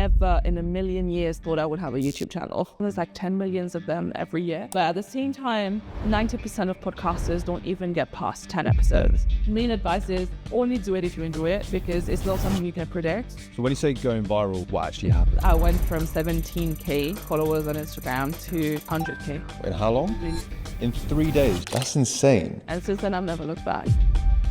never in a million years thought I would have a YouTube channel. There's like 10 millions of them every year. But at the same time, 90% of podcasters don't even get past 10 episodes. Main advice is only do it if you enjoy it, because it's not something you can predict. So when you say going viral, what actually happened? I went from 17K followers on Instagram to 100K. In how long? In 3 days. That's insane. And since then, I've never looked back.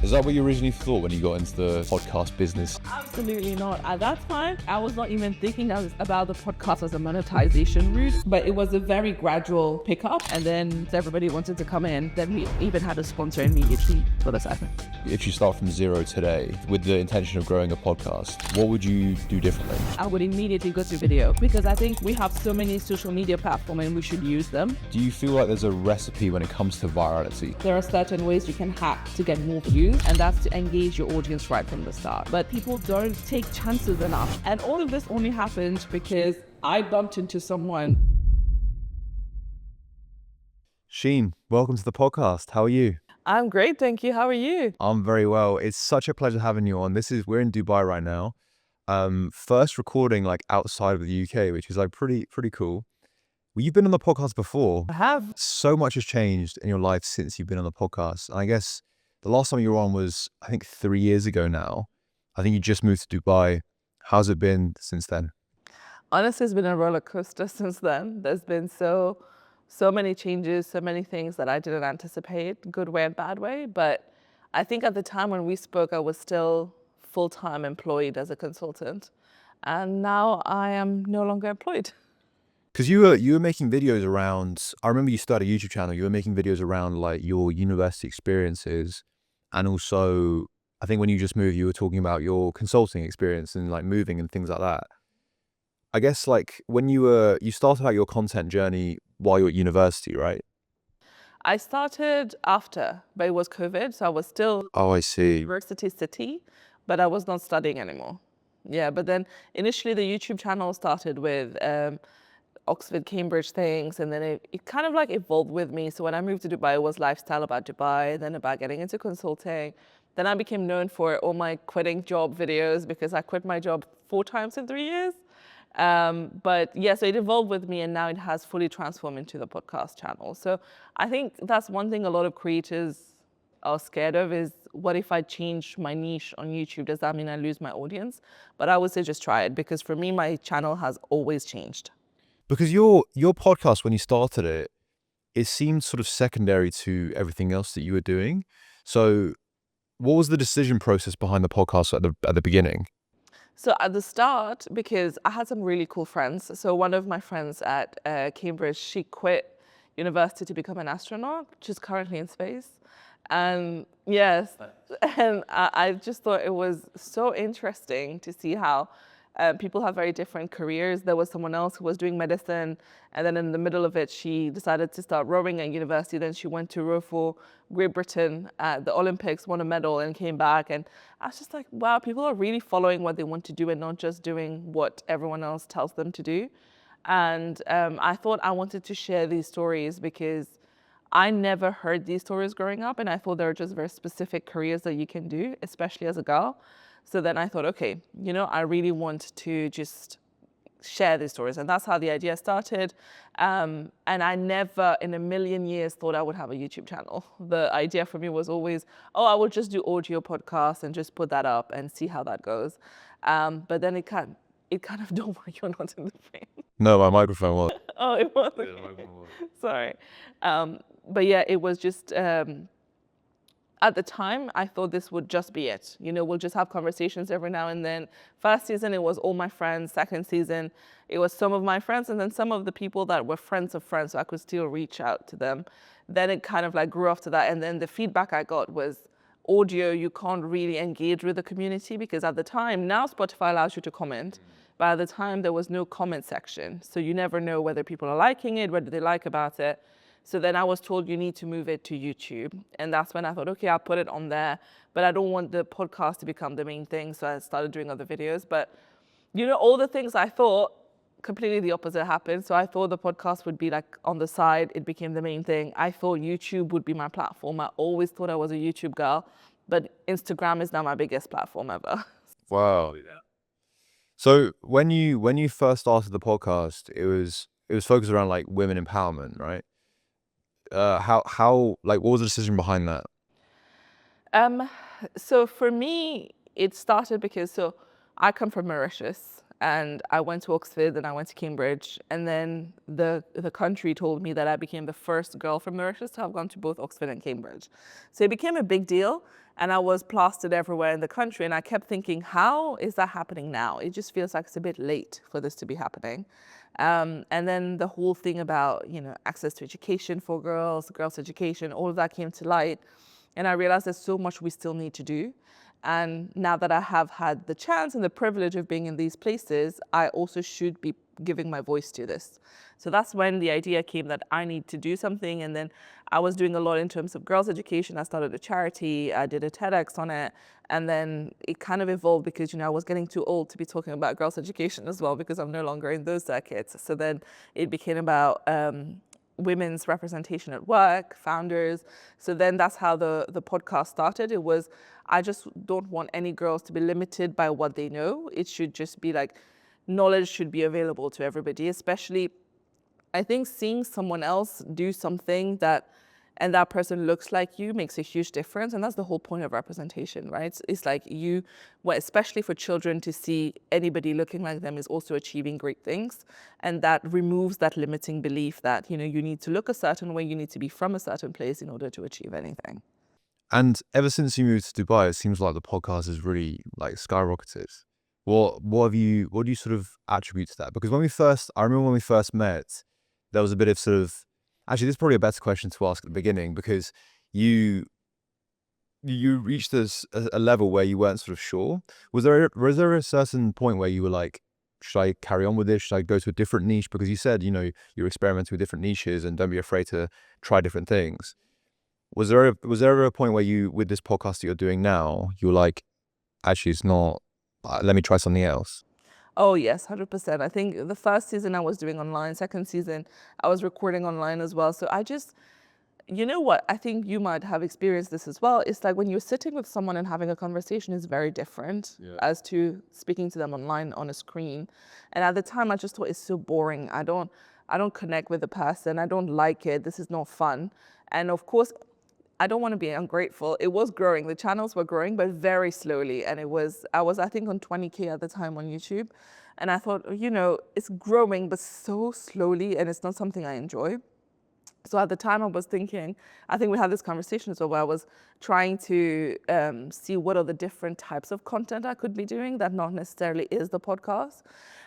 Is that what you originally thought when you got into the podcast business? Absolutely not. At that time, I was not even thinking about the podcast as a monetization route, but it was a very gradual pickup. And then everybody wanted to come in. Then we even had a sponsor immediately for the segment. If you start from zero today with the intention of growing a podcast, what would you do differently? I would immediately go to video, because I think we have so many social media platforms and we should use them. Do you feel like there's a recipe when it comes to virality? There are certain ways you can hack to get more views, and that's to engage your audience right from the start. But people don't take chances enough. And all of this only happened because I bumped into someone. Sheen, welcome to the podcast. How are you? I'm great, thank you. How are you? I'm very well. It's such a pleasure having you on. We're in Dubai right now. First recording like outside of the UK, which is like pretty cool. Well, you've been on the podcast before. I have. So much has changed in your life since you've been on the podcast. And I guess the last time you were on was, I think, 3 years ago now. I think you just moved to Dubai. How's it been since then? Honestly, it's been a roller coaster since then. There's been so many changes, so many things that I didn't anticipate, good way and bad way. But I think at the time when we spoke, I was still full-time employed as a consultant. And now I am no longer employed. Because you were making videos around, I remember you started a YouTube channel, you were making videos around like your university experiences. And also, I think when you just moved, you were talking about your consulting experience and like moving and things like that. I guess like when you started out your content journey while you were at university, right? I started after, but it was COVID. So I was still I see. University City, but I was not studying anymore. Yeah, but then initially the YouTube channel started with Oxford, Cambridge things, and then it kind of like evolved with me. So when I moved to Dubai, it was lifestyle about Dubai, then about getting into consulting. Then I became known for all my quitting job videos because I quit my job 4 times in 3 years. But yeah, so it evolved with me, and now it has fully transformed into the podcast channel. So I think that's one thing a lot of creators are scared of is, what if I change my niche on YouTube? Does that mean I lose my audience? But I would say just try it, because for me, my channel has always changed. Because your podcast, when you started it, it seemed sort of secondary to everything else that you were doing. So what was the decision process behind the podcast at the beginning? So at the start, because I had some really cool friends. So one of my friends at Cambridge, she quit university to become an astronaut. She's currently in space. And yes, and I just thought it was so interesting to see how people have very different careers. There was someone else who was doing medicine, and then in the middle of it, she decided to start rowing at university. Then she went to row for Great Britain at the Olympics, won a medal, and came back. And I was just like, wow, people are really following what they want to do and not just doing what everyone else tells them to do. And I thought I wanted to share these stories because I never heard these stories growing up, and I thought there are just very specific careers that you can do, especially as a girl. So then I thought, okay, I really want to just share these stories. And that's how the idea started. And I never in a million years thought I would have a YouTube channel. The idea for me was always, I would just do audio podcasts and just put that up and see how that goes. But then it kind of dawned when you're not in the frame. No, my microphone was. Oh, it was? Yeah, the microphone was. Sorry. But yeah, it was just... at the time, I thought this would just be it. We'll just have conversations every now and then. First season, it was all my friends. Second season, it was some of my friends, and then some of the people that were friends of friends, so I could still reach out to them. Then it kind of like grew after that, and then the feedback I got was audio, you can't really engage with the community, because at the time, now Spotify allows you to comment, but at the time, there was no comment section. So you never know whether people are liking it, what do they like about it. So then I was told you need to move it to YouTube. And that's when I thought, okay, I'll put it on there, but I don't want the podcast to become the main thing. So I started doing other videos. But, all the things I thought, completely the opposite happened. So I thought the podcast would be like on the side. It became the main thing. I thought YouTube would be my platform. I always thought I was a YouTube girl, but Instagram is now my biggest platform ever. Wow. So when you first started the podcast, it was focused around like women empowerment, right? How like what was the decision behind that? Um, so for me, it started because I come from Mauritius and I went to Oxford and I went to Cambridge, and then the country told me that I became the first girl from Mauritius to have gone to both Oxford and Cambridge. So it became a big deal, and I was plastered everywhere in the country, and I kept thinking, how is that happening now? It just feels like it's a bit late for this to be happening. And then the whole thing about, access to education for girls' education, all of that came to light. And I realized there's so much we still need to do. And now that I have had the chance and the privilege of being in these places, I also should be giving my voice to this. So that's when the idea came that I need to do something. And then I was doing a lot in terms of girls' education. I started a charity, I did a TEDx on it. And then it kind of evolved because, I was getting too old to be talking about girls' education as well, because I'm no longer in those circuits. So then it became about women's representation at work, founders. So then that's how the podcast started. It was, I just don't want any girls to be limited by what they know. It should just be like, knowledge should be available to everybody, especially I think seeing someone else do something and that person looks like you makes a huge difference. And that's the whole point of representation, right? It's like well, especially for children, to see anybody looking like them is also achieving great things. And that removes that limiting belief that, you need to look a certain way, you need to be from a certain place in order to achieve anything. And ever since you moved to Dubai, it seems like the podcast has really like skyrocketed. What do you sort of attribute to that? Because I remember when we first met, there was a bit of sort of, actually, this is probably a better question to ask at the beginning, because you you reached a level where you weren't sort of sure. Was there a certain point where you were like, should I carry on with this? Should I go to a different niche? Because you said, you're experimenting with different niches and don't be afraid to try different things. Was there a point where with this podcast that you're doing now, you were like, actually, it's not, let me try something else? Oh yes, 100%. I think the first season I was doing online, second season I was recording online as well. So I just, what? I think you might have experienced this as well. It's like when you're sitting with someone and having a conversation is very different Yeah. as to speaking to them online on a screen. And at the time, I just thought it's so boring. I don't connect with the person. I don't like it. This is not fun. And of course, I don't want to be ungrateful. It was growing. The channels were growing, but very slowly. And I was, I think, on 20K at the time on YouTube. And I thought, it's growing, but so slowly, and it's not something I enjoy. So at the time I was thinking, I think we had this conversation as well, where I was trying to see what are the different types of content I could be doing that not necessarily is the podcast.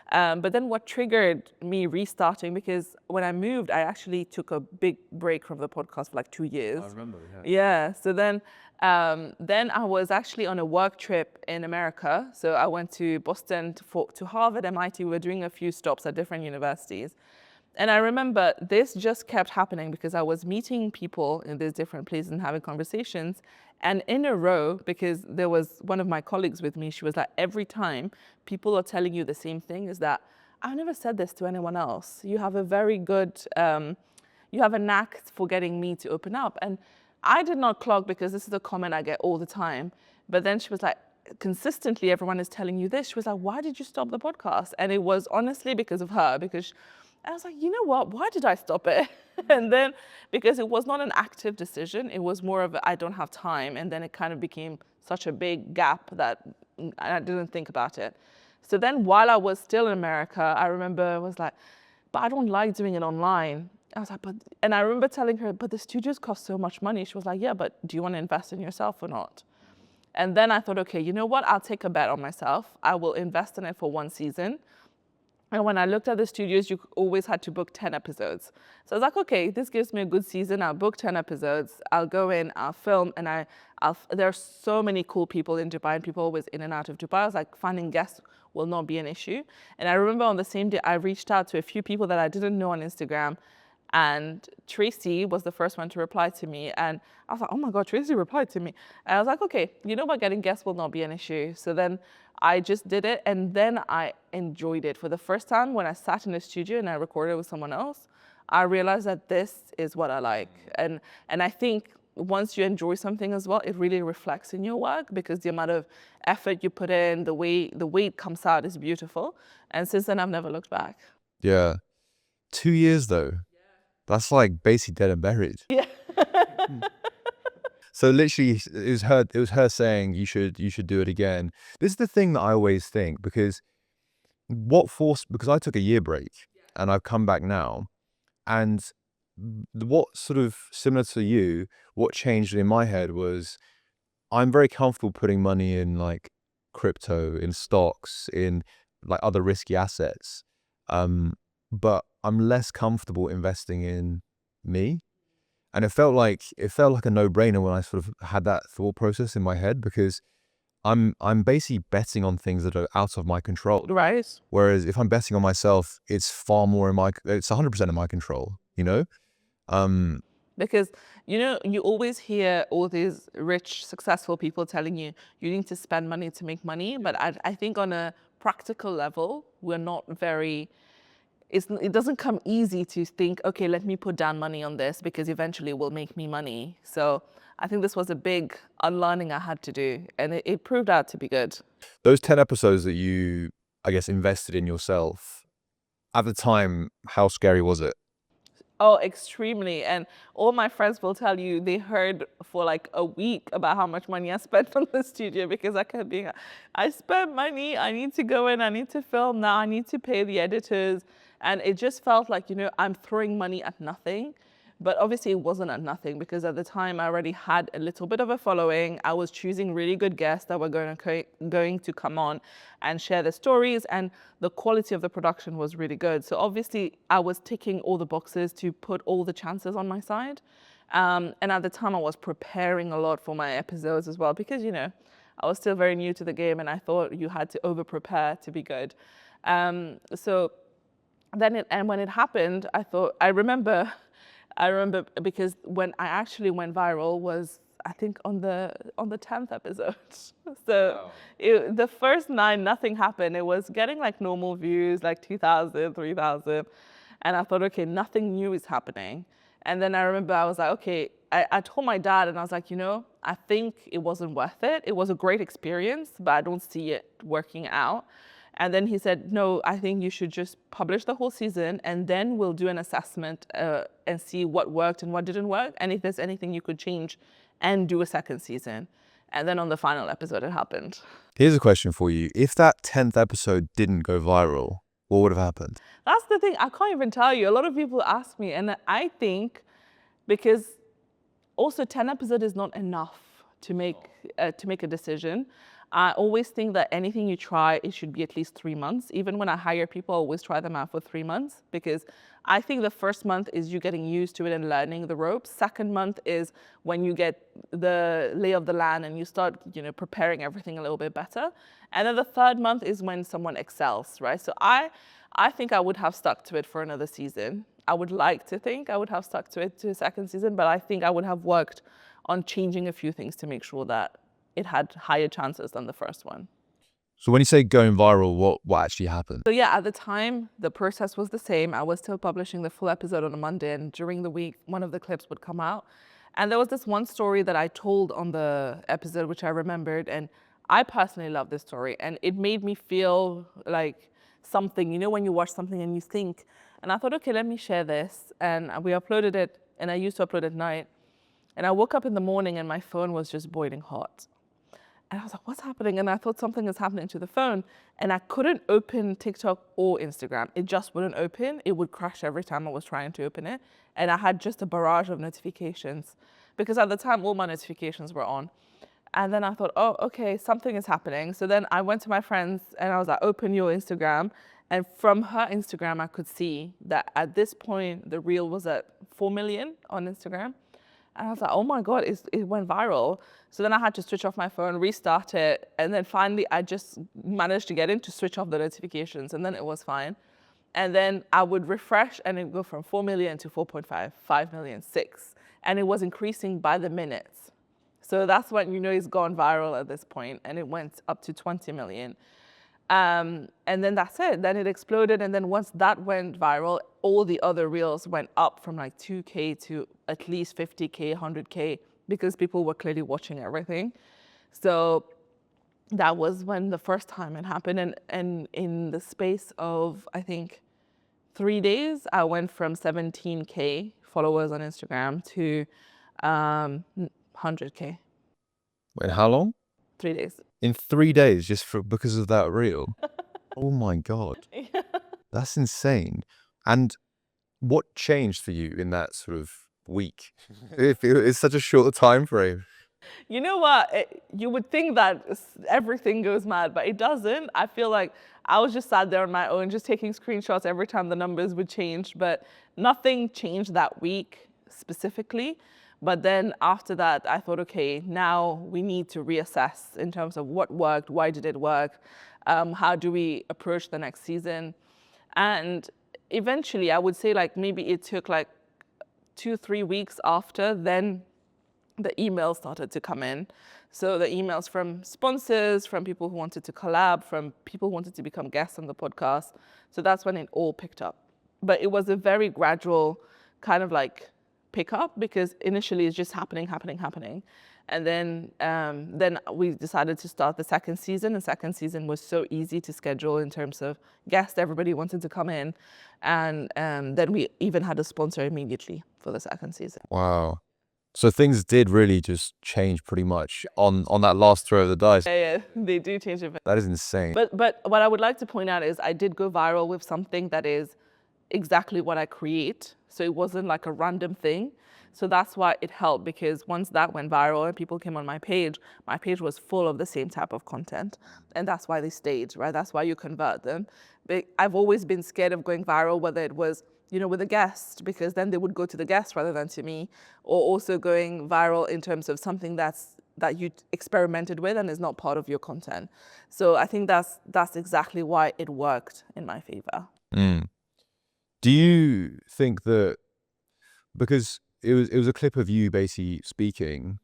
But then what triggered me restarting, because when I moved, I actually took a big break from the podcast for like 2 years. I remember, yeah. Yeah. So then I was actually on a work trip in America. So I went to Boston to Harvard, MIT. We were doing a few stops at different universities. And I remember this just kept happening because I was meeting people in these different places and having conversations. And in a row, because there was one of my colleagues with me, she was like, every time people are telling you the same thing, is that I've never said this to anyone else. You have a very good, you have a knack for getting me to open up. And I did not clock, because this is a comment I get all the time. But then she was like, consistently, everyone is telling you this. She was like, why did you stop the podcast? And it was honestly because of her, because I was like, you know what? Why did I stop it? And then, because it was not an active decision, it was more of I don't have time. And then it kind of became such a big gap that I didn't think about it. So then while I was still in America, I remember I was like, but I don't like doing it online. I was like, and I remember telling her, but the studios cost so much money. She was like, yeah, but do you want to invest in yourself or not? And then I thought, okay, you know what? I'll take a bet on myself. I will invest in it for one season. And when I looked at the studios, you always had to book 10 episodes. So I was like, okay, this gives me a good season. I'll book 10 episodes. I'll go in, I'll film, and there are so many cool people in Dubai, and people always in and out of Dubai. I was like, finding guests will not be an issue. And I remember on the same day, I reached out to a few people that I didn't know on Instagram. And Tracy was the first one to reply to me. And I was like, oh my God, Tracy replied to me. And I was like, okay, you know what, getting guests will not be an issue. So then I just did it. And then I enjoyed it. For the first time, when I sat in the studio and I recorded with someone else, I realized that this is what I like. And I think once you enjoy something as well, it really reflects in your work because the amount of effort you put in, the way it comes out is beautiful. And since then, I've never looked back. Yeah. 2 years though. That's like basically dead and buried. Yeah. So literally, it was her saying you should do it again. This is the thing that I always think, because because I took a year break and I've come back now, and what sort of similar to you, what changed in my head was I'm very comfortable putting money in like crypto, in stocks, in like other risky assets. But I'm less comfortable investing in me. And it felt like a no-brainer when I sort of had that thought process in my head, because I'm basically betting on things that are out of my control. Right. Whereas if I'm betting on myself, it's far more it's 100% in my control, you know? Because, you always hear all these rich, successful people telling you you need to spend money to make money. But I think on a practical level, we're not very, it doesn't come easy to think, okay, let me put down money on this because eventually it will make me money. So I think this was a big unlearning I had to do, and it proved out to be good. Those 10 episodes that you, I guess, invested in yourself, at the time, how scary was it? Oh, extremely. And all my friends will tell you they heard for like a week about how much money I spent on the studio because I kept being, I spent money, I need to go in, I need to film now, I need to pay the editors. And it just felt like, I'm throwing money at nothing. But obviously it wasn't at nothing because at the time I already had a little bit of a following. I was choosing really good guests that were going to come on and share their stories, and the quality of the production was really good. So obviously I was ticking all the boxes to put all the chances on my side. And at the time I was preparing a lot for my episodes as well because, I was still very new to the game and I thought you had to over prepare to be good. So then when it happened, I remember because when I actually went viral was, I think, on the 10th episode. So the first 9, nothing happened. It was getting like normal views, like 2,000, 3,000. And I thought, okay, nothing new is happening. And then I remember I was like, okay, I told my dad and I was like, I think it wasn't worth it. It was a great experience, but I don't see it working out. And then he said, no, I think you should just publish the whole season and then we'll do an assessment and see what worked and what didn't work. And if there's anything you could change and do a second season. And then on the final episode, it happened. Here's a question for you. If that 10th episode didn't go viral, what would have happened? That's the thing. I can't even tell you. A lot of people ask me. And I think because also 10 episodes is not enough to make a decision. I always think that anything you try, it should be at least 3 months. Even when I hire people, I always try them out for 3 months because I think the first month is you getting used to it and learning the ropes. Second month is when you get the lay of the land and you start, preparing everything a little bit better. And then the third month is when someone excels, right? So I think I would have stuck to it for another season. I would like to think I would have stuck to it to a second season, but I think I would have worked on changing a few things to make sure that it had higher chances than the first one. So when you say going viral, what actually happened? So yeah, at the time, the process was the same. I was still publishing the full episode on a Monday, and during the week, one of the clips would come out. And there was this one story that I told on the episode, which I remembered, and I personally love this story. And it made me feel like something, when you watch something and you think, and I thought, okay, let me share this. And we uploaded it, and I used to upload at night. And I woke up in the morning and my phone was just boiling hot. And I was like, what's happening? And I thought something is happening to the phone. And I couldn't open TikTok or Instagram. It just wouldn't open. It would crash every time I was trying to open it. And I had just a barrage of notifications because at the time, all my notifications were on. And then I thought, oh, okay, something is happening. So then I went to my friends and I was like, open your Instagram. And from her Instagram, I could see that at this point, the reel was at 4 million on Instagram. And I was like, oh my God, it went viral. So then I had to switch off my phone, restart it. And then finally, I just managed to get in to switch off the notifications. And then it was fine. And then I would refresh and it would go from 4 million to 4.5, 5 million, 6. And it was increasing by the minutes. So that's when it's gone viral at this point. And it went up to 20 million. And then that's it. Then it exploded. And then once that went viral, all the other reels went up from like 2K to at least 50K, 100K because people were clearly watching everything. So that was when the first time it happened. And in the space of, I think, 3 days, I went from 17K followers on Instagram to 100K. In how long? 3 days. In 3 days, just because of that reel? Oh my God. That's insane. And what changed for you in that sort of week? It's such a short time frame. You know what? You would think that everything goes mad, but it doesn't. I feel like I was just sat there on my own, just taking screenshots every time the numbers would change, but nothing changed that week specifically. But then after that, I thought, okay, now we need to reassess in terms of what worked, why did it work, how do we approach the next season? And eventually, I would say like maybe it took like 2-3 weeks after, then the emails started to come in. So the emails from sponsors, from people who wanted to collab, from people who wanted to become guests on the podcast. So that's when it all picked up. But it was a very gradual kind of like pick up, because initially it's just happening. And then we decided to start the second season. The second season was so easy to schedule in terms of guests. Everybody wanted to come in. And then we even had a sponsor immediately for the second season. Wow. So things did really just change pretty much on that last throw of the dice. Yeah, they do change a bit. That is insane. But what I would like to point out is I did go viral with something that is exactly what I create. So it wasn't like a random thing. So that's why it helped, because once that went viral and people came on my page was full of the same type of content. And that's why they stayed, right? That's why you convert them. But I've always been scared of going viral, whether it was, you know, with a guest, because then they would go to the guest rather than to me, or also going viral in terms of something that you experimented with and is not part of your content. So I think that's exactly why it worked in my favor. Do you think that, because it was a clip of you basically speaking,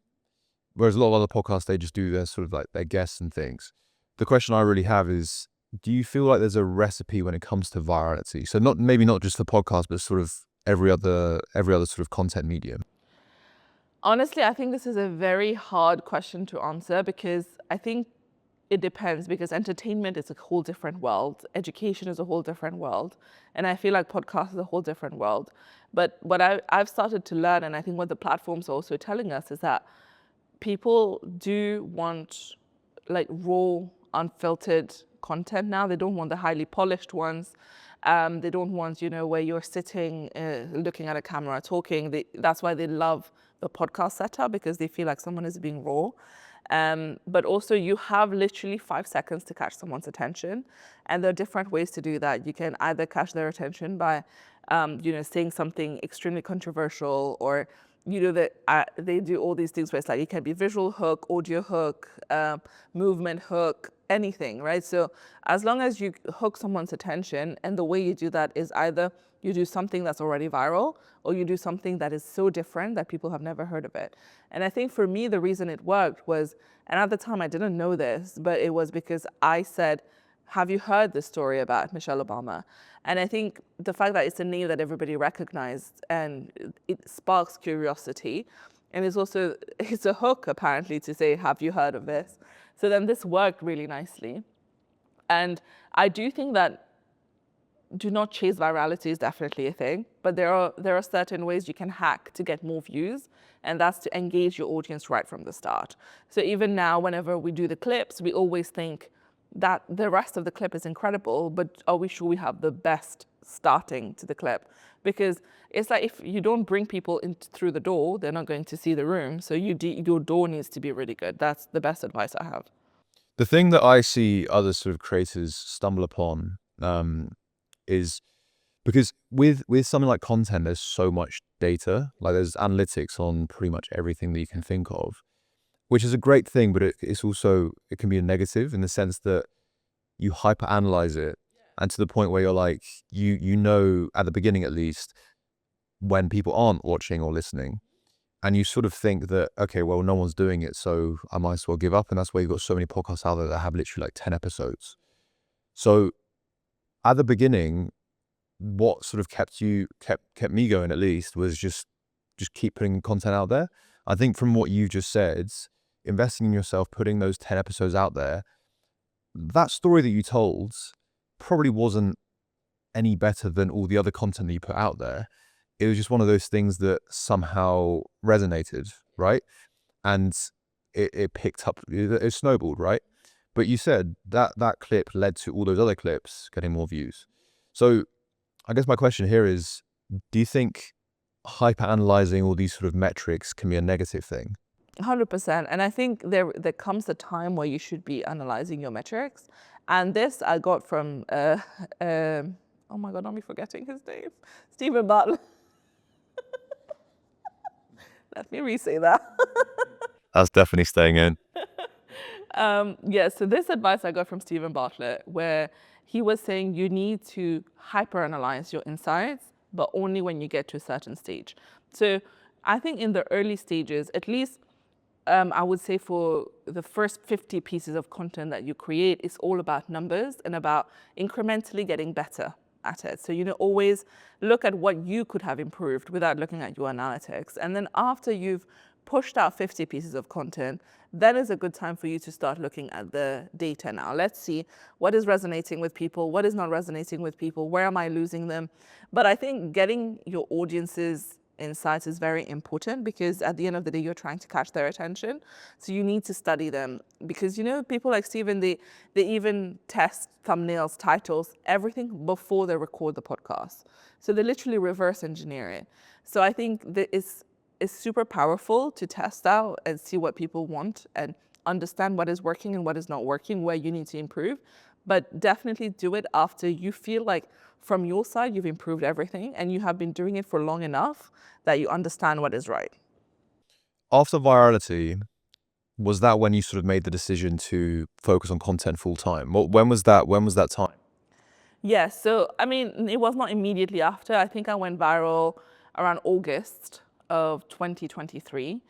whereas a lot of other podcasts, they just do their sort of like their guests and things. The question I really have is, do you feel like there's a recipe when it comes to virality? So maybe not just the podcast, but sort of every other sort of content medium. Honestly, I think this is a very hard question to answer, because I think it depends, because entertainment is a whole different world. Education is a whole different world. And I feel like podcast is a whole different world. But what I've started to learn, and I think what the platforms are also telling us, is that people do want like raw, unfiltered content now. They don't want the highly polished ones. They don't want, you know, where you're sitting, looking at a camera, talking. That's why they love the podcast setup, because they feel like someone is being raw. But also you have literally 5 seconds to catch someone's attention. And there are different ways to do that. You can either catch their attention by, you know, saying something extremely controversial, or, you know, that they do all these things where it's like, it can be visual hook, audio hook, movement hook, anything, right? So as long as you hook someone's attention, and the way you do that is either you do something that's already viral, or you do something that is so different that people have never heard of it. And I think for me, the reason it worked was, and at the time I didn't know this, but it was because I said, have you heard the story about Michelle Obama? And I think the fact that it's a name that everybody recognized, and it sparks curiosity. And it's a hook apparently to say, have you heard of this? So then this worked really nicely. And I do think that do not chase virality is definitely a thing, but there are certain ways you can hack to get more views, and that's to engage your audience right from the start. So even now, whenever we do the clips, we always think that the rest of the clip is incredible, but are we sure we have the best starting to the clip? Because it's like, if you don't bring people in through the door, they're not going to see the room. So your door needs to be really good. That's the best advice I have. The thing that I see other sort of creators stumble upon is, because with something like content, there's so much data, like there's analytics on pretty much everything that you can think of, which is a great thing, but it can be a negative in the sense that you hyper analyze it, and to the point where you're like, you know, at the beginning at least, when people aren't watching or listening, and you sort of think that, okay, well, no one's doing it, so I might as well give up. And that's why you've got so many podcasts out there that have literally like 10 episodes. So at the beginning, what sort of kept me going, at least, was just keep putting content out there. I think from what you just said, investing in yourself, putting those 10 episodes out there, that story that you told probably wasn't any better than all the other content that you put out there. It was just one of those things that somehow resonated, right? And it picked up, it snowballed, right? But you said that that clip led to all those other clips getting more views. So I guess my question here is, do you think hyper analyzing all these sort of metrics can be a negative thing? 100%. And I think there comes a time where you should be analyzing your metrics. And this I got from, oh my God, I'm forgetting his name. Stephen Bartlett. Let me re-say that. That's definitely staying in. Yeah, so this advice I got from Stephen Bartlett, where he was saying you need to hyper-analyze your insights, but only when you get to a certain stage. So I think in the early stages, at least I would say for the first 50 pieces of content that you create, it's all about numbers and about incrementally getting better at it. So, always look at what you could have improved without looking at your analytics. And then after you've pushed out 50 pieces of content, then is a good time for you to start looking at the data now. Let's see what is resonating with people, what is not resonating with people, where am I losing them? But I think getting your audience's insights is very important, because at the end of the day, you're trying to catch their attention. So you need to study them, because people like Steven, they even test thumbnails, titles, everything before they record the podcast. So they literally reverse engineer it. So I think that it's super powerful to test out and see what people want and understand what is working and what is not working, where you need to improve. But definitely do it after you feel like from your side you've improved everything and you have been doing it for long enough that you understand what is right. After virality, was that when you sort of made the decision to focus on content full time? When was that? When was that time? Yes, so I mean, it was not immediately after. I think I went viral around August of 2023,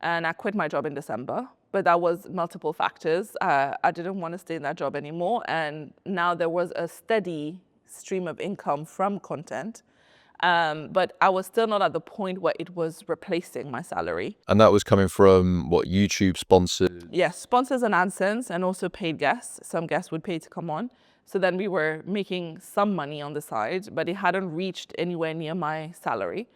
and I quit my job in December. But that was multiple factors. I didn't want to stay in that job anymore, and now there was a steady stream of income from content. But I was still not at the point where it was replacing my salary. And that was coming from what, YouTube sponsors? Yes, sponsors and AdSense, and also paid guests. Some guests would pay to come on. So then we were making some money on the side, but it hadn't reached anywhere near my salary.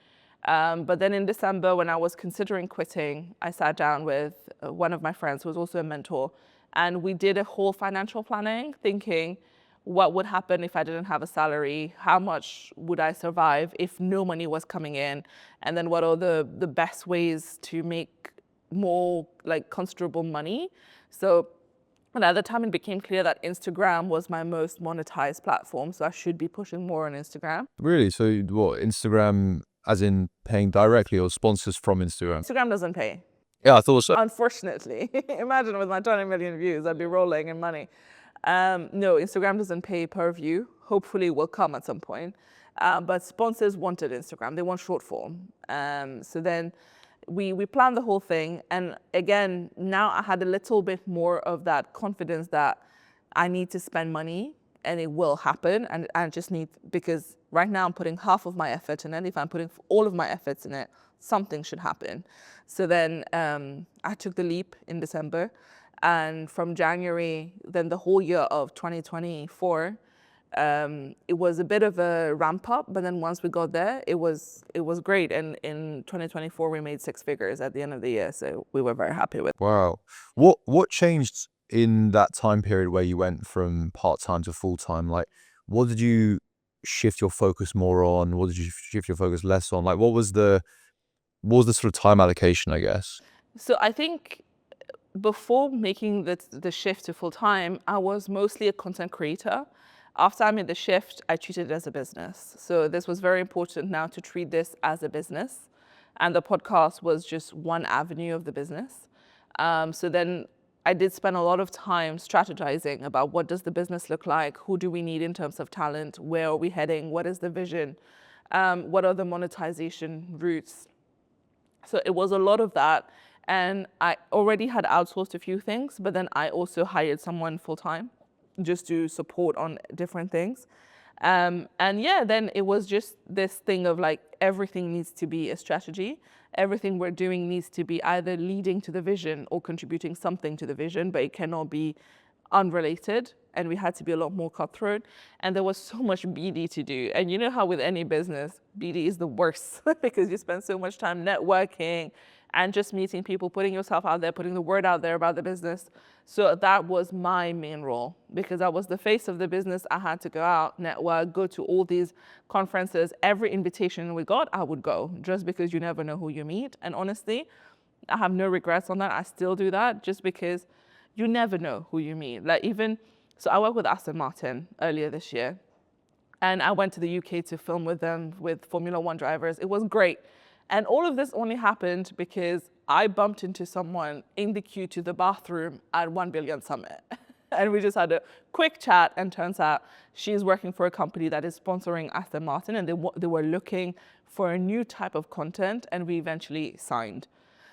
But then in December, when I was considering quitting, I sat down with one of my friends who was also a mentor, and we did a whole financial planning, thinking what would happen if I didn't have a salary, how much would I survive if no money was coming in, and then what are the best ways to make more like considerable money. So and at the time, it became clear that Instagram was my most monetized platform, so I should be pushing more on Instagram. Really? So what, Instagram as in paying directly, or sponsors from Instagram? Instagram doesn't pay, Yeah, I thought so. unfortunately. Imagine with my 20 million views, I'd be rolling in money. No, Instagram doesn't pay per view. Hopefully it will come at some point. But sponsors wanted Instagram. They want short form. So then we planned the whole thing. And again, now I had a little bit more of that confidence that I need to spend money and it will happen. And I just need, because right now I'm putting half of my effort in it. If I'm putting all of my efforts in it, something should happen. So then I took the leap in December. And from January, then the whole year of 2024, it was a bit of a ramp up, but then once we got there, it was great. And in 2024, we made 6 figures at the end of the year, so we were very happy with it. Wow. What changed in that time period where you went from part-time to full-time? Like, what did you shift your focus more on? What did you shift your focus less on? Like, what was the sort of time allocation, I guess? So I think before making the shift to full time, I was mostly a content creator. After I made the shift, I treated it as a business. So this was very important now to treat this as a business. And the podcast was just one avenue of the business. So then I did spend a lot of time strategizing about what does the business look like? Who do we need in terms of talent? Where are we heading? What is the vision? What are the monetization routes? So it was a lot of that. And I already had outsourced a few things, but then I also hired someone full time just to support on different things. And yeah, then it was just this thing of like, everything needs to be a strategy. Everything we're doing needs to be either leading to the vision or contributing something to the vision, but it cannot be unrelated. And we had to be a lot more cutthroat. And there was so much BD to do. And you know how with any business, BD is the worst because you spend so much time networking and just meeting people, putting yourself out there, putting the word out there about the business. So that was my main role because I was the face of the business. I had to go out, network, go to all these conferences. Every invitation we got, I would go, just because you never know who you meet. And honestly, I have no regrets on that. I still do that just because you never know who you meet. Like even, so I worked with Aston Martin earlier this year, and I went to the UK to film with them with Formula One drivers. It was great. And all of this only happened because I bumped into someone in the queue to the bathroom at 1 Billion Summit. And we just had a quick chat, and turns out she's working for a company that is sponsoring Aston Martin, and they were looking for a new type of content, and we eventually signed.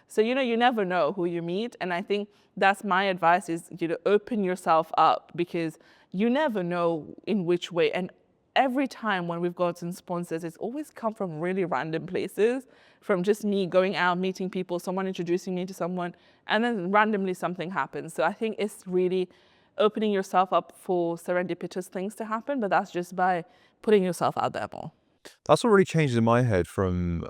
So, you know, you never know who you meet. And I think that's my advice is, you know, open yourself up because you never know in which way. And every time when we've gotten sponsors, it's always come from really random places, from just me going out, meeting people, someone introducing me to someone, and then randomly something happens. So I think it's really opening yourself up for serendipitous things to happen, but that's just by putting yourself out there more. That's what really changed in my head from,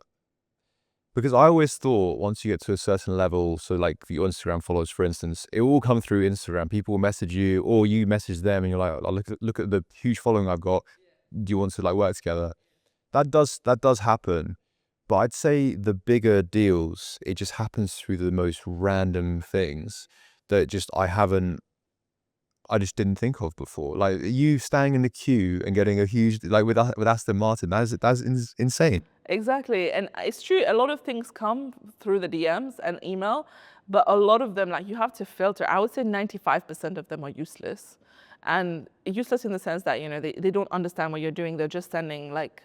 because I always thought once you get to a certain level, so like your Instagram followers, for instance, it will come through Instagram. People will message you or you message them and you're like, oh, look at the huge following I've got. Do you want to like work together? That does happen. But I'd say the bigger deals, it just happens through the most random things that I just didn't think of before. Like you standing in the queue and getting a huge, like with Aston Martin, that's insane. Exactly. And it's true, a lot of things come through the DMs and email, but a lot of them, like you have to filter. I would say 95% of them are useless. And useless in the sense that, you know, they don't understand what you're doing. They're just sending like,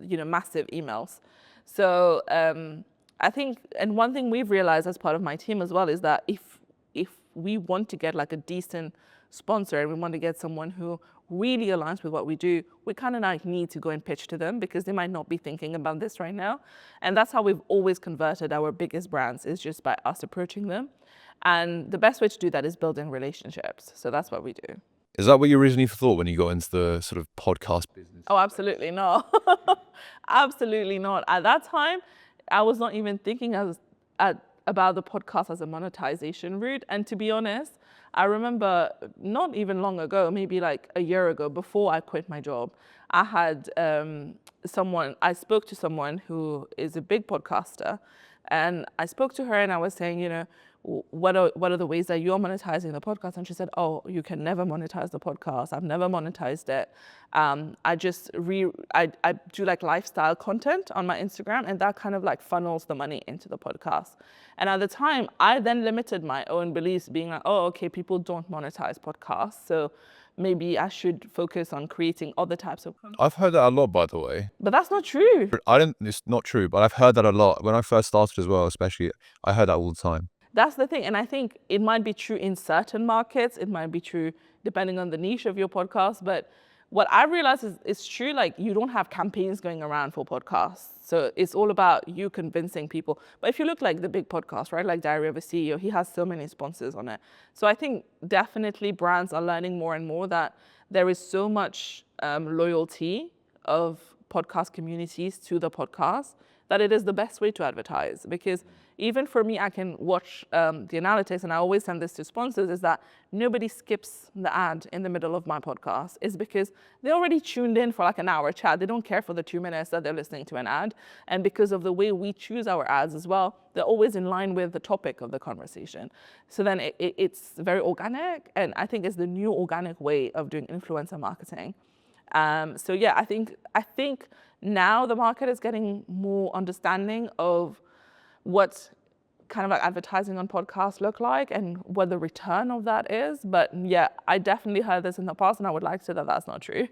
you know, massive emails. So I think, and one thing we've realized as part of my team as well is that if we want to get like a decent sponsor and we want to get someone who really aligns with what we do, we kind of like need to go and pitch to them because they might not be thinking about this right now. And that's how we've always converted our biggest brands, is just by us approaching them. And the best way to do that is building relationships. So that's what we do. Is that what you originally thought when you got into the sort of podcast business? Oh, absolutely not. Absolutely not. At that time, I was not even thinking about the podcast as a monetization route. And to be honest, I remember not even long ago, maybe like a year ago, before I quit my job, I had I spoke to someone who is a big podcaster, and I spoke to her and I was saying, you know, what are the ways that you're monetizing the podcast? And she said, oh, you can never monetize the podcast. I've never monetized it. I do like lifestyle content on my Instagram, and that kind of like funnels the money into the podcast. And at the time, I then limited my own beliefs, being like, oh, okay, people don't monetize podcasts, so maybe I should focus on creating other types of content. I've heard that a lot, by the way. But that's not true. It's not true, but I've heard that a lot. When I first started as well, especially, I heard that all the time. That's the thing. And I think it might be true in certain markets. It might be true depending on the niche of your podcast. But what I realized is it's true, like you don't have campaigns going around for podcasts. So it's all about you convincing people. But if you look like the big podcast, right, like Diary of a CEO, he has so many sponsors on it. So I think definitely brands are learning more and more that there is so much loyalty of podcast communities to the podcast that it is the best way to advertise. Because even for me, I can watch the analytics, and I always send this to sponsors, is that nobody skips the ad in the middle of my podcast. It's because they already tuned in for like an hour chat. They don't care for the 2 minutes that they're listening to an ad. And because of the way we choose our ads as well, they're always in line with the topic of the conversation. So then it's very organic, and I think it's the new organic way of doing influencer marketing. So yeah, I think now the market is getting more understanding of what kind of like advertising on podcasts look like and what the return of that is. But yeah, I definitely heard this in the past, and I would like to say that that's not true.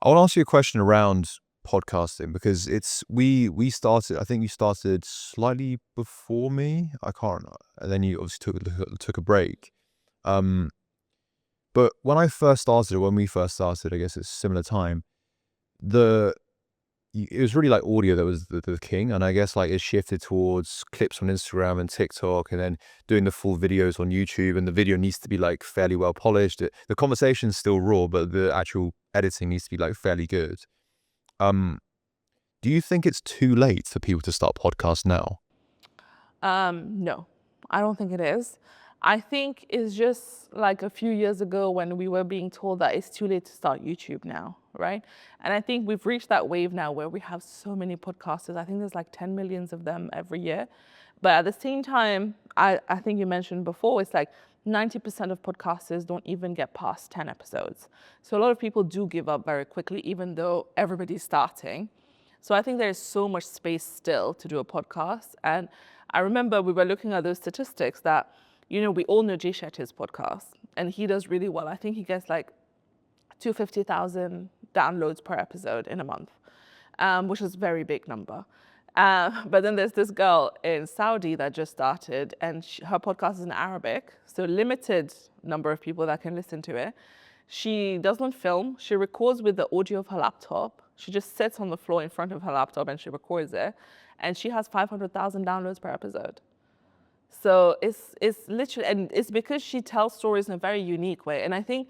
I want to ask you a question around podcasting, because we started, I think you started slightly before me. I can't, and then you obviously took a break. But when we first started, I guess it's a similar time, the it was really like audio that was the king, and I guess like it shifted towards clips on Instagram and TikTok, and then doing the full videos on YouTube, and the video needs to be like fairly well polished. The conversation's still raw, but the actual editing needs to be like fairly good. Um, do you think it's too late for people to start podcasts now? No, I don't think it is. I think it's just like a few years ago when we were being told that it's too late to start YouTube now, right? And I think we've reached that wave now where we have so many podcasters. I think there's like 10 millions of them every year. But at the same time, I think you mentioned before, it's like 90% of podcasters don't even get past 10 episodes. So a lot of people do give up very quickly, even though everybody's starting. So I think there's so much space still to do a podcast. And I remember we were looking at those statistics that, we all know Jay Shetty's podcast, and he does really well. I think he gets like 250,000 downloads per episode in a month, which is a very big number. But then there's this girl in Saudi that just started, and her podcast is in Arabic, so limited number of people that can listen to it. She doesn't film. She records with the audio of her laptop. She just sits on the floor in front of her laptop and she records it. And she has 500,000 downloads per episode. So it's literally, and it's because she tells stories in a very unique way. And I think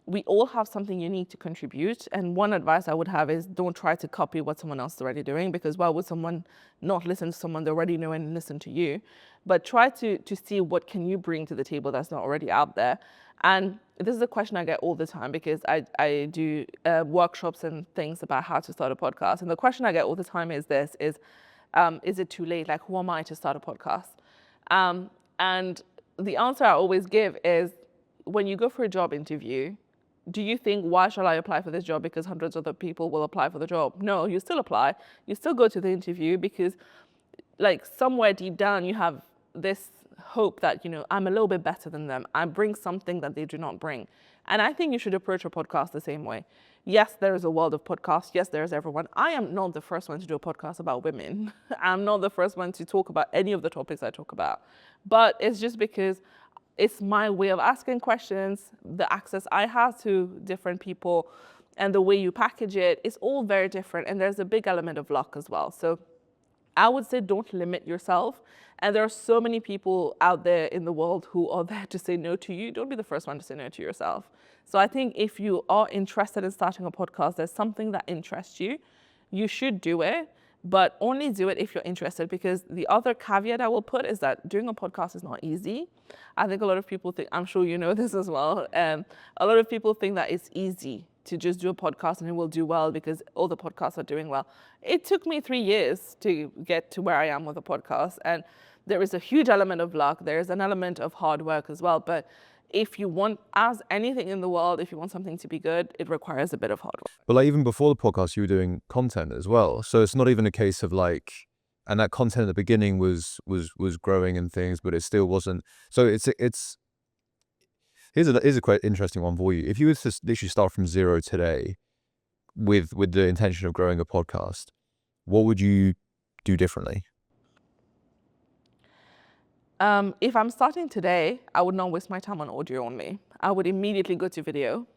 we all have something unique to contribute. And one advice I would have is don't try to copy what someone else is already doing, because why would someone not listen to someone they already know and listen to you? But try to see what can you bring to the table that's not already out there. And this is a question I get all the time because I do workshops and things about how to start a podcast. And the question I get all the time is this, is it too late? Like, who am I to start a podcast? And the answer I always give is, when you go for a job interview, do you think, why shall I apply for this job because hundreds of other people will apply for the job? No, you still apply. You still go to the interview because, like, somewhere deep down you have this hope that, I'm a little bit better than them. I bring something that they do not bring. And I think you should approach a podcast the same way. Yes, there is a world of podcasts. Yes, there's everyone. I am not the first one to do a podcast about women. I'm not the first one to talk about any of the topics I talk about. But it's just because it's my way of asking questions, the access I have to different people, and the way you package it is all very different. And there's a big element of luck as well. So I would say don't limit yourself. And there are so many people out there in the world who are there to say no to you. Don't be the first one to say no to yourself. So I think if you are interested in starting a podcast, there's something that interests you, you should do it, but only do it if you're interested, because the other caveat I will put is that doing a podcast is not easy. I think a lot of people think, I'm sure you know this as well, a lot of people think that it's easy to just do a podcast and it will do well because all the podcasts are doing well. It took me 3 years to get to where I am with a podcast, and there is a huge element of luck. There is an element of hard work as well. But if you want, as anything in the world, if you want something to be good, it requires a bit of hard work. But like even before the podcast, you were doing content as well. So it's not even a case of like, and that content at the beginning was growing and things, but it still wasn't. So it's here's a quite interesting one for you. If you were to literally start from zero today, with the intention of growing a podcast, what would you do differently? If I'm starting today, I would not waste my time on audio only. I would immediately go to video,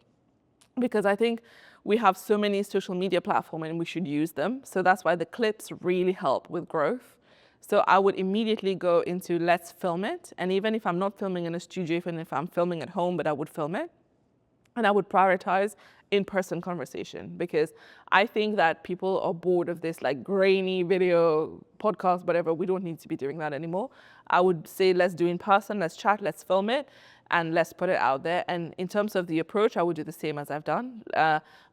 because I think we have so many social media platforms and we should use them. So that's why the clips really help with growth. So I would immediately go into let's film it. And even if I'm not filming in a studio, even if I'm filming at home, but I would film it. And I would prioritize in-person conversation, because I think that people are bored of this like grainy video podcast, whatever. We don't need to be doing that anymore. I would say let's do in person, let's chat, let's film it, and let's put it out there. And in terms of the approach, I would do the same as I've done.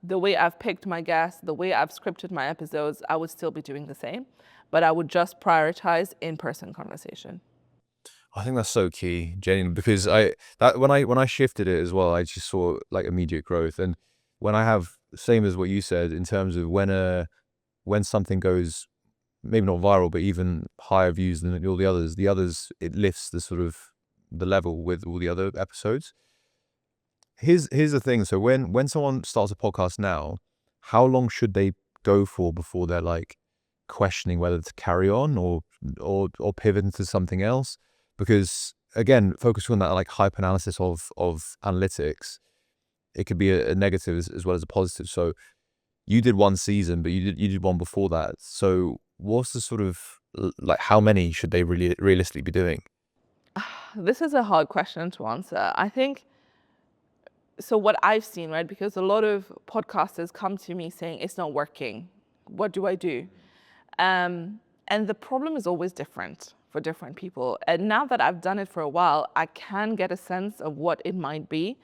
The way I've picked my guests, the way I've scripted my episodes, I would still be doing the same, but I would just prioritize in-person conversation. I think that's so key, genuinely, because when I shifted it as well, I just saw like immediate growth. And when I have, same as what you said, in terms of when something goes maybe not viral, but even higher views than all the others, it lifts the sort of the level with all the other episodes. Here's the thing. So when someone starts a podcast now, how long should they go for before they're like questioning whether to carry on or pivot into something else? Because again, focusing on that like hype analysis of analytics, it could be a negative as well as a positive. So you did one season, but you did one before that. So what's the sort of like, how many should they really realistically be doing? This is a hard question to answer. I think so. What I've seen, right, because a lot of podcasters come to me saying it's not working. What do I do? And the problem is always different for different people. And now that I've done it for a while, I can get a sense of what it might be.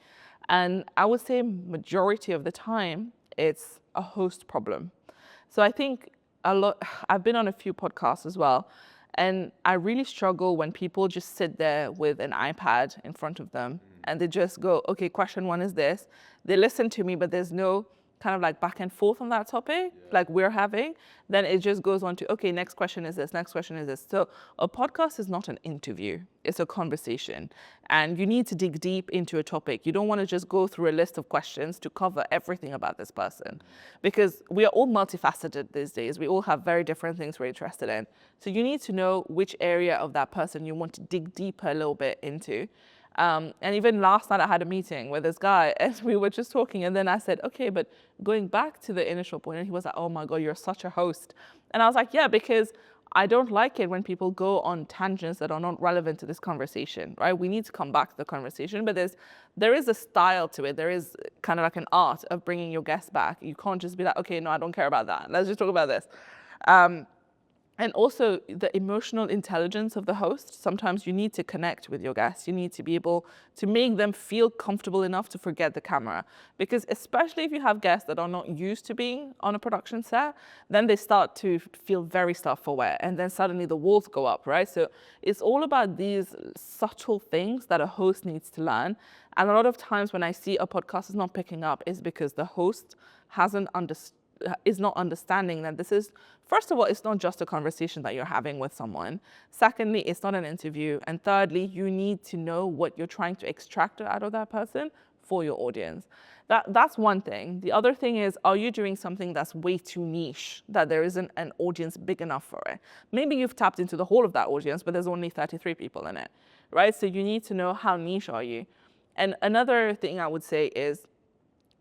And I would say majority of the time, it's a host problem. So I think I've been on a few podcasts as well. And I really struggle when people just sit there with an iPad in front of them and they just go, okay, question one is this. They listen to me, but there's no kind of like back and forth on that topic, like we're having. Then it just goes on to, okay, next question is this, next question is this. So a podcast is not an interview, it's a conversation. And you need to dig deep into a topic. You don't want to just go through a list of questions to cover everything about this person, because we are all multifaceted these days. We all have very different things we're interested in. So you need to know which area of that person you want to dig deeper a little bit into. And even last night I had a meeting with this guy and we were just talking, and then I said, okay, but going back to the initial point, and he was like, oh my God, you're such a host. And I was like, yeah, because I don't like it when people go on tangents that are not relevant to this conversation, right? We need to come back to the conversation, but there is a style to it. There is kind of like an art of bringing your guests back. You can't just be like, okay, no, I don't care about that. Let's just talk about this. And also the emotional intelligence of the host. Sometimes you need to connect with your guests. You need to be able to make them feel comfortable enough to forget the camera. Because especially if you have guests that are not used to being on a production set, then they start to feel very self-aware. And then suddenly the walls go up, right? So it's all about these subtle things that a host needs to learn. And a lot of times when I see a podcast is not picking up, is because the host is not understanding that this is, first of all, it's not just a conversation that you're having with someone. Secondly, it's not an interview. And thirdly, you need to know what you're trying to extract out of that person for your audience. That's one thing. The other thing is, are you doing something that's way too niche, that there isn't an audience big enough for it? Maybe you've tapped into the whole of that audience, but there's only 33 people in it, right? So you need to know how niche are you. And another thing I would say is,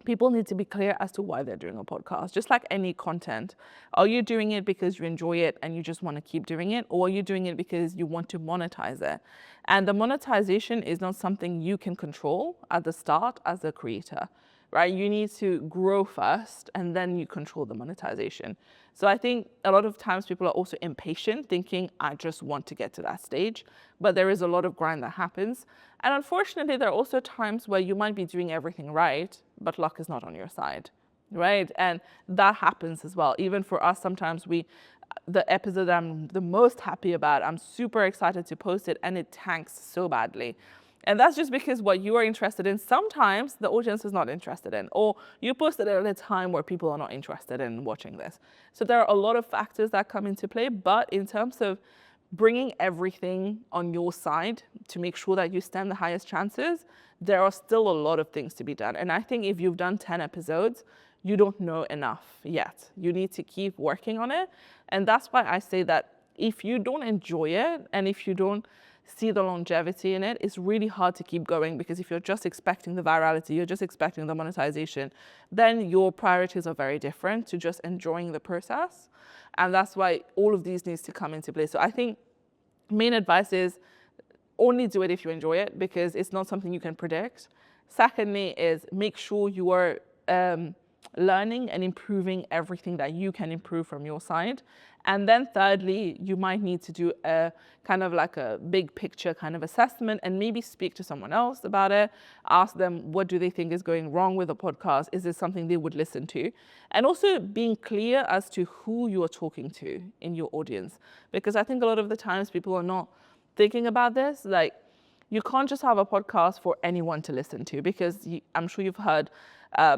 people need to be clear as to why they're doing a podcast. Just like any content, are you doing it because you enjoy it and you just want to keep doing it? Or are you doing it because you want to monetize it? And the monetization is not something you can control at the start as a creator, right? You need to grow first and then you control the monetization. So I think a lot of times people are also impatient, thinking, I just want to get to that stage. But there is a lot of grind that happens. And unfortunately, there are also times where you might be doing everything right, but luck is not on your side, right? And that happens as well. Even for us, sometimes the episode I'm the most happy about, I'm super excited to post it, and it tanks so badly. And that's just because what you are interested in, sometimes the audience is not interested in, or you posted it at a time where people are not interested in watching this. So there are a lot of factors that come into play, but in terms of bringing everything on your side to make sure that you stand the highest chances, there are still a lot of things to be done. And I think if you've done 10 episodes, you don't know enough yet. You need to keep working on it. And that's why I say that if you don't enjoy it, and if you don't see the longevity in it, it's really hard to keep going, because if you're just expecting the virality, you're just expecting the monetization, then your priorities are very different to just enjoying the process. And that's why all of these needs to come into play. So I think main advice is only do it if you enjoy it, because it's not something you can predict. Secondly is make sure you are learning and improving everything that you can improve from your side. And then thirdly, you might need to do a kind of like a big picture kind of assessment, and maybe speak to someone else about it. Ask them, what do they think is going wrong with the podcast? Is this something they would listen to? And also being clear as to who you are talking to in your audience. Because I think a lot of the times people are not thinking about this. Like, you can't just have a podcast for anyone to listen to, because I'm sure you've heard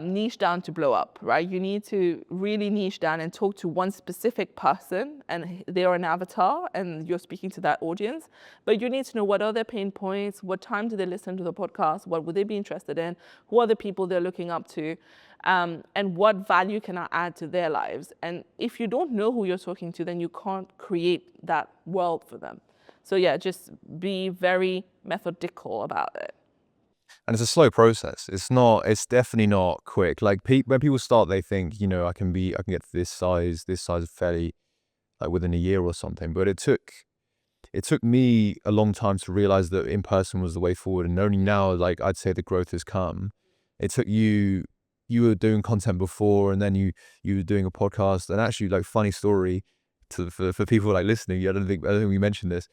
niche down to blow up, right? You need to really niche down and talk to one specific person, and they're an avatar and you're speaking to that audience. But you need to know, what are their pain points? What time do they listen to the podcast? What would they be interested in? Who are the people they're looking up to? And what value can I add to their lives? And if you don't know who you're talking to, then you can't create that world for them. So yeah, just be very methodical about it. And it's a slow process. It's definitely not quick. Like when people start, they think, I can get to this size fairly like within a year or something. But it took me a long time to realize that in person was the way forward. And only now, like I'd say the growth has come. It took you were doing content before, and then you were doing a podcast. And actually, like, funny story for people like listening, I don't think we mentioned this.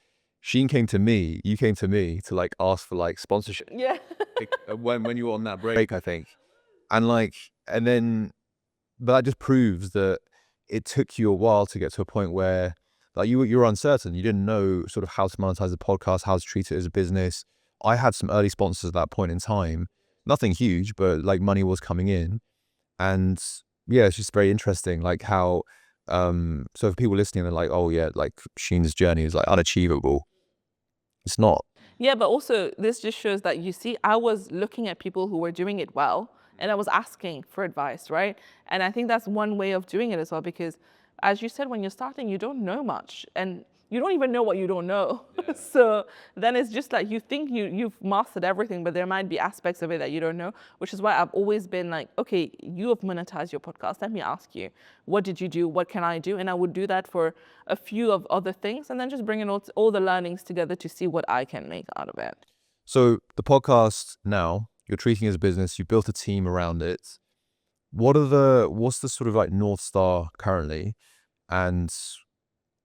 You came to me to like ask for like sponsorship Yeah. when you were on that break, I think. And then but that just proves that it took you a while to get to a point where like you were uncertain. You didn't know sort of how to monetize the podcast, how to treat it as a business. I had some early sponsors at that point in time. Nothing huge, but like money was coming in. And yeah, it's just very interesting, like how so for people listening, they're like, oh yeah, like Sheen's journey is like unachievable. It's not. Yeah, but also this just shows that you see, I was looking at people who were doing it well and I was asking for advice, right? And I think that's one way of doing it as well, because as you said, when you're starting, you don't know much and you don't even know what you don't know. So then it's just like you think you've mastered everything, but there might be aspects of it that you don't know, which is why I've always been like, okay, you have monetized your podcast. Let me ask you, what did you do? What can I do? And I would do that for a few of other things and then just bring in all the learnings together to see what I can make out of it. So the podcast now, you're treating it as a business, you built a team around it. What's the sort of like North Star currently? And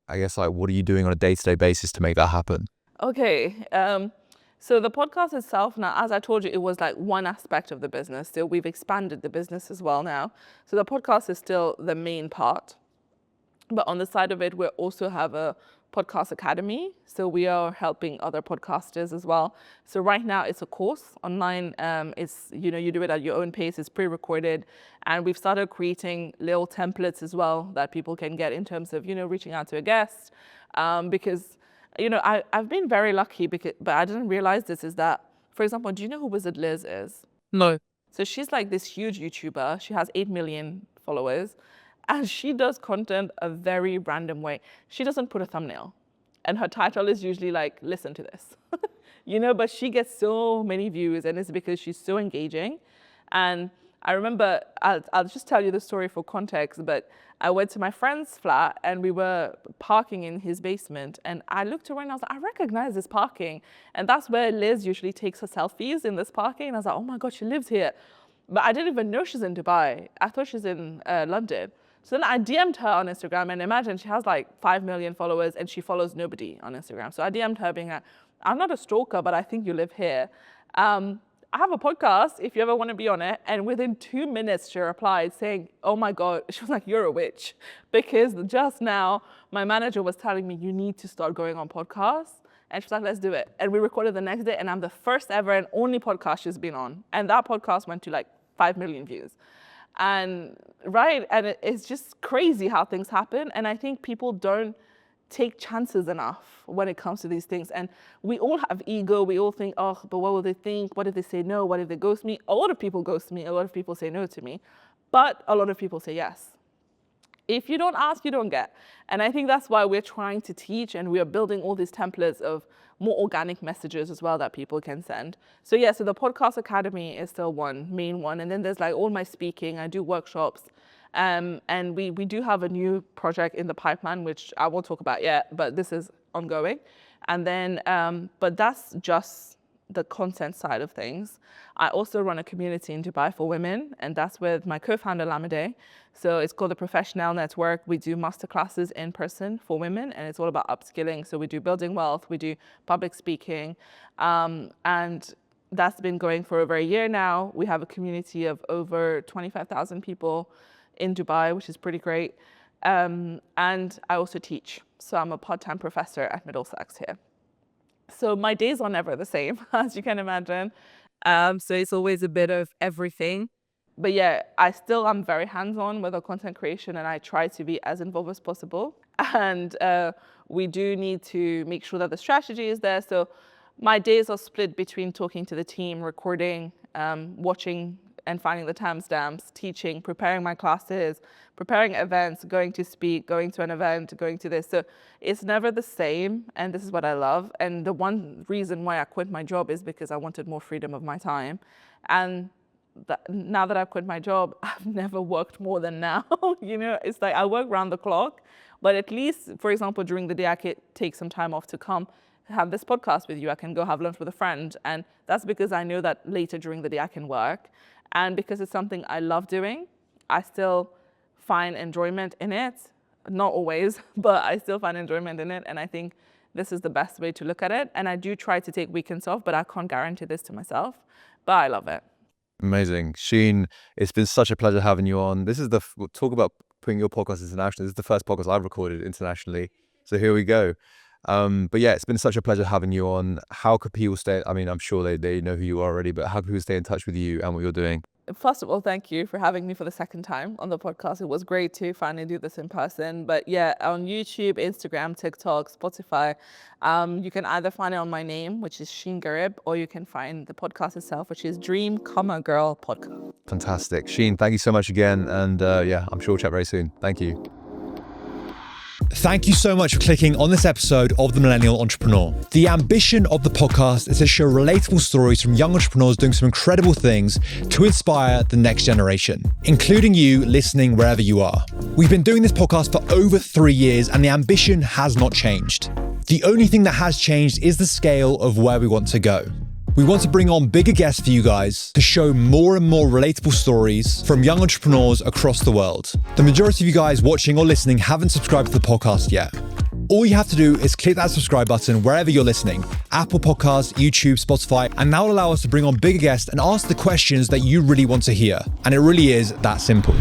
I guess like what are you doing on a day-to-day basis to make that happen? Okay. So the podcast itself now, as I told you, it was like one aspect of the business. So we've expanded the business as well now. So the podcast is still the main part. But on the side of it, we also have a podcast academy. So we are helping other podcasters as well. So right now it's a course online. It's, you do it at your own pace. It's pre-recorded. And we've started creating little templates as well that people can get in terms of, reaching out to a guest. Because, I've been very lucky, but I didn't realize this is that, for example, do you know who Wizard Liz is? No. So she's like this huge YouTuber. She has 8 million followers. And she does content a very random way. She doesn't put a thumbnail. And her title is usually like, listen to this. But she gets so many views and it's because she's so engaging. And I remember, I'll just tell you the story for context, but I went to my friend's flat and we were parking in his basement. And I looked around and I was like, I recognize this parking. And that's where Liz usually takes her selfies, in this parking. And I was like, oh my God, she lives here. But I didn't even know she's in Dubai. I thought she's in London. So then I DM'd her on Instagram, and imagine she has like 5 million followers and she follows nobody on Instagram. So I DM'd her being like, I'm not a stalker, but I think you live here. I have a podcast if you ever want to be on it. And within 2 minutes, she replied saying, oh my God, she was like, you're a witch. Because just now, my manager was telling me, you need to start going on podcasts. And she was like, let's do it. And we recorded the next day, and I'm the first ever and only podcast she's been on. And that podcast went to like 5 million views. And it's just crazy how things happen. And I think people don't take chances enough when it comes to these things. And we all have ego. We all think, oh, but what will they think? What if they say no? What if they ghost me? A lot of people ghost me. A lot of people say no to me. But a lot of people say yes. If you don't ask, you don't get. And I think that's why we're trying to teach, and we are building all these templates of more organic messages as well that people can send. So yeah, so the Podcast Academy is still one main one. And then there's like all my speaking, I do workshops. And we do have a new project in the pipeline, which I won't talk about yet, but this is ongoing. And then, but that's just the content side of things. I also run a community in Dubai for women, and that's with my co-founder Lamide. So it's called the Professional Network. We do masterclasses in person for women, and it's all about upskilling. So we do building wealth, we do public speaking, and that's been going for over a year now. We have a community of over 25,000 people in Dubai, which is pretty great. And I also teach. So I'm a part-time professor at Middlesex here. So my days are never the same, as you can imagine. So it's always a bit of everything. But yeah, I still am very hands-on with the content creation, and I try to be as involved as possible. And we do need to make sure that the strategy is there. So my days are split between talking to the team, recording, watching and finding the timestamps, teaching, preparing my classes, preparing events, going to speak, going to an event, going to this. So it's never the same, and this is what I love. And the one reason why I quit my job is because I wanted more freedom of my time. And now that I've quit my job, I've never worked more than now. It's like I work round the clock, but at least, for example, during the day, I could take some time off to come have this podcast with you. I can go have lunch with a friend. And that's because I know that later during the day I can work. And because it's something I love doing, I still find enjoyment in it. Not always, but I still find enjoyment in it. And I think this is the best way to look at it. And I do try to take weekends off, but I can't guarantee this to myself. But I love it. Amazing. Sheen, it's been such a pleasure having you on. We'll talk about putting your podcast internationally. This is the first podcast I've recorded internationally. So here we go. But yeah, it's been such a pleasure having you on. How could people I'm sure they know who you are already, but how can people stay in touch with you and what you're doing? First of all, thank you for having me for the second time on the podcast. It was great to finally do this in person. But yeah, on YouTube, Instagram, TikTok, Spotify, you can either find it on my name, which is Sheen Gurrib, or you can find the podcast itself, which is Dream, Girl Podcast. Fantastic. Sheen, thank you so much again. And I'm sure we'll chat very soon. Thank you. Thank you so much for clicking on this episode of The Millennial Entrepreneur. The ambition of the podcast is to share relatable stories from young entrepreneurs doing some incredible things to inspire the next generation, including you listening wherever you are. We've been doing this podcast for over 3 years and the ambition has not changed. The only thing that has changed is the scale of where we want to go. We want to bring on bigger guests for you guys to show more and more relatable stories from young entrepreneurs across the world. The majority of you guys watching or listening haven't subscribed to the podcast yet. All you have to do is click that subscribe button wherever you're listening, Apple Podcasts, YouTube, Spotify, and that will allow us to bring on bigger guests and ask the questions that you really want to hear. And it really is that simple.